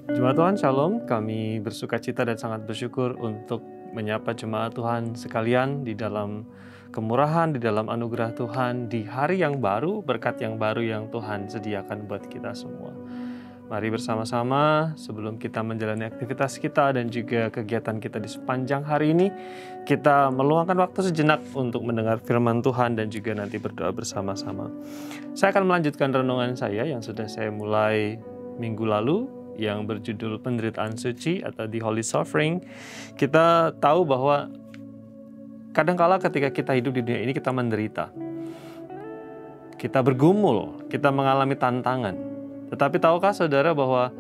Jemaat Tuhan Shalom, kami bersuka cita dan sangat bersyukur untuk menyapa jemaat Tuhan sekalian di dalam kemurahan, di dalam anugerah Tuhan, di hari yang baru, berkat yang baru yang Tuhan sediakan buat kita semua. Mari bersama-sama sebelum kita menjalani aktivitas kita dan juga kegiatan kita di sepanjang hari ini, kita meluangkan waktu sejenak untuk mendengar firman Tuhan dan juga nanti berdoa bersama-sama. Saya akan melanjutkan renungan saya yang sudah saya mulai minggu lalu, yang berjudul penderitaan suci atau The Holy Suffering. Kita tahu bahwa kadangkala ketika kita hidup di dunia ini kita menderita. Kita bergumul, kita mengalami tantangan. Tetapi tahukah saudara bahwa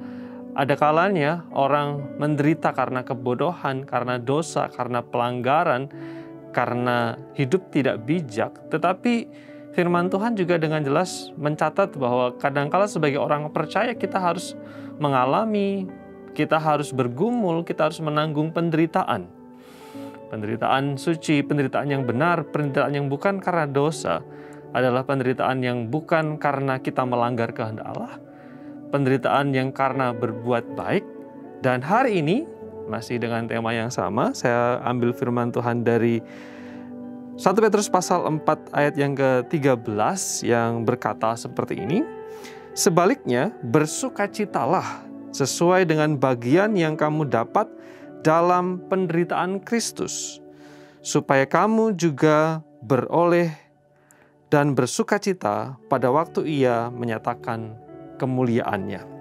ada kalanya orang menderita karena kebodohan, karena dosa, karena pelanggaran, karena hidup tidak bijak. Tetapi firman Tuhan juga dengan jelas mencatat bahwa kadangkala sebagai orang percaya kita harus mengalami, kita harus bergumul, kita harus menanggung penderitaan. Penderitaan suci, penderitaan yang benar, penderitaan yang bukan karena dosa, adalah penderitaan yang bukan karena kita melanggar kehendak Allah, penderitaan yang karena berbuat baik. Dan hari ini, masih dengan tema yang sama, saya ambil firman Tuhan dari 1 Petrus pasal 4 ayat yang ke-13 yang berkata seperti ini. Sebaliknya, bersukacitalah sesuai dengan bagian yang kamu dapat dalam penderitaan Kristus, supaya kamu juga beroleh dan bersukacita pada waktu Ia menyatakan kemuliaannya.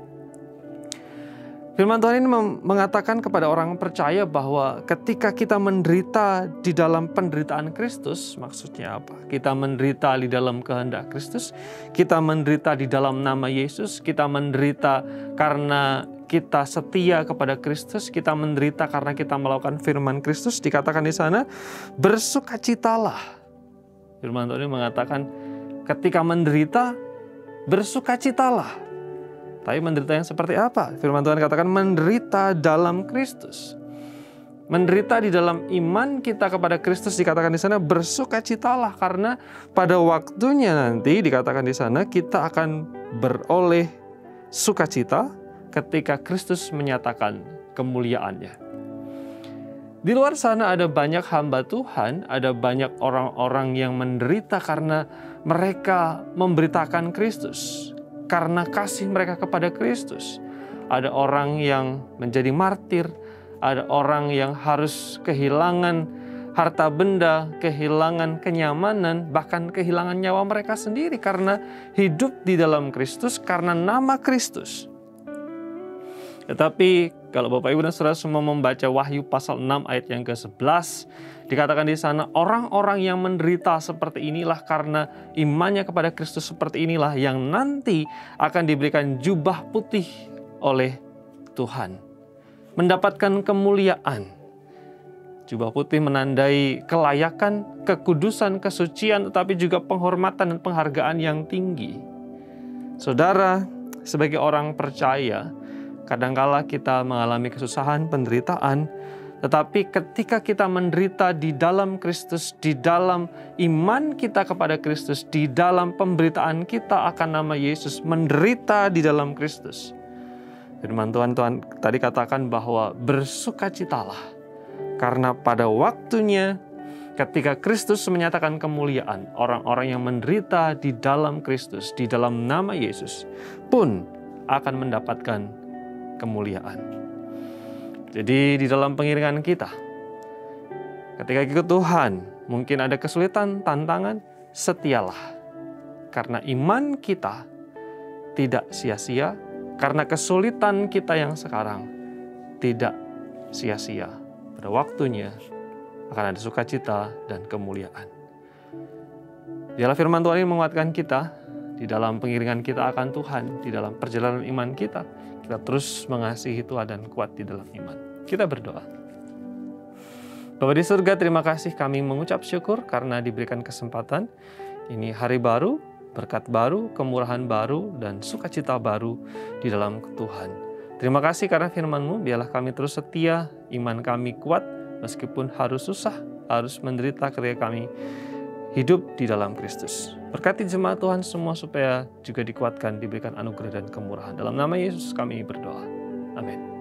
Firman Tuhan ini mengatakan kepada orang percaya bahwa ketika kita menderita di dalam penderitaan Kristus, maksudnya apa? Kita menderita di dalam kehendak Kristus, kita menderita di dalam nama Yesus, kita menderita karena kita setia kepada Kristus, kita menderita karena kita melakukan firman Kristus. Dikatakan di sana, bersukacitalah. Firman Tuhan ini mengatakan ketika menderita, bersukacitalah. Tapi menderita yang seperti apa? Firman Tuhan katakan menderita dalam Kristus. Menderita di dalam iman kita kepada Kristus, dikatakan di sana bersukacitalah, karena pada waktunya nanti dikatakan di sana kita akan beroleh sukacita ketika Kristus menyatakan kemuliaannya. Di luar sana ada banyak hamba Tuhan, ada banyak orang-orang yang menderita karena mereka memberitakan Kristus, karena kasih mereka kepada Kristus. Ada orang yang menjadi martir, ada orang yang harus kehilangan harta benda, kehilangan kenyamanan, bahkan kehilangan nyawa mereka sendiri karena hidup di dalam Kristus, karena nama Kristus. Tetapi kalau Bapak Ibu dan Saudara semua membaca Wahyu pasal 6 ayat yang ke-11, dikatakan di sana orang-orang yang menderita seperti inilah karena imannya kepada Kristus seperti inilah yang nanti akan diberikan jubah putih oleh Tuhan, mendapatkan kemuliaan. Jubah putih menandai kelayakan, kekudusan, kesucian, tetapi juga penghormatan dan penghargaan yang tinggi. Saudara, sebagai orang percaya, kadangkala kita mengalami kesusahan, penderitaan, tetapi ketika kita menderita di dalam Kristus, di dalam iman kita kepada Kristus, di dalam pemberitaan kita akan nama Yesus, menderita di dalam Kristus. Firman Tuhan tadi katakan bahwa bersukacitalah, karena pada waktunya ketika Kristus menyatakan kemuliaan, orang-orang yang menderita di dalam Kristus, di dalam nama Yesus pun akan mendapatkan kemuliaan. Jadi di dalam pengiringan kita, ketika ikut Tuhan, mungkin ada kesulitan, tantangan, setialah. Karena iman kita tidak sia-sia, karena kesulitan kita yang sekarang tidak sia-sia. Pada waktunya akan ada sukacita dan kemuliaan. Dialah firman Tuhan ini menguatkan kita di dalam pengiringan kita akan Tuhan, di dalam perjalanan iman kita. Kita terus mengasihi Tuhan dan kuat di dalam iman. Kita berdoa. Bapa di surga, terima kasih, kami mengucap syukur karena diberikan kesempatan. Ini hari baru, berkat baru, kemurahan baru, dan sukacita baru di dalam Tuhan. Terima kasih karena firman-Mu, biarlah kami terus setia, iman kami kuat, meskipun harus susah, harus menderita ketika kami hidup di dalam Kristus. Berkati jemaat Tuhan semua supaya juga dikuatkan, diberikan anugerah dan kemurahan. Dalam nama Yesus kami berdoa. Amin.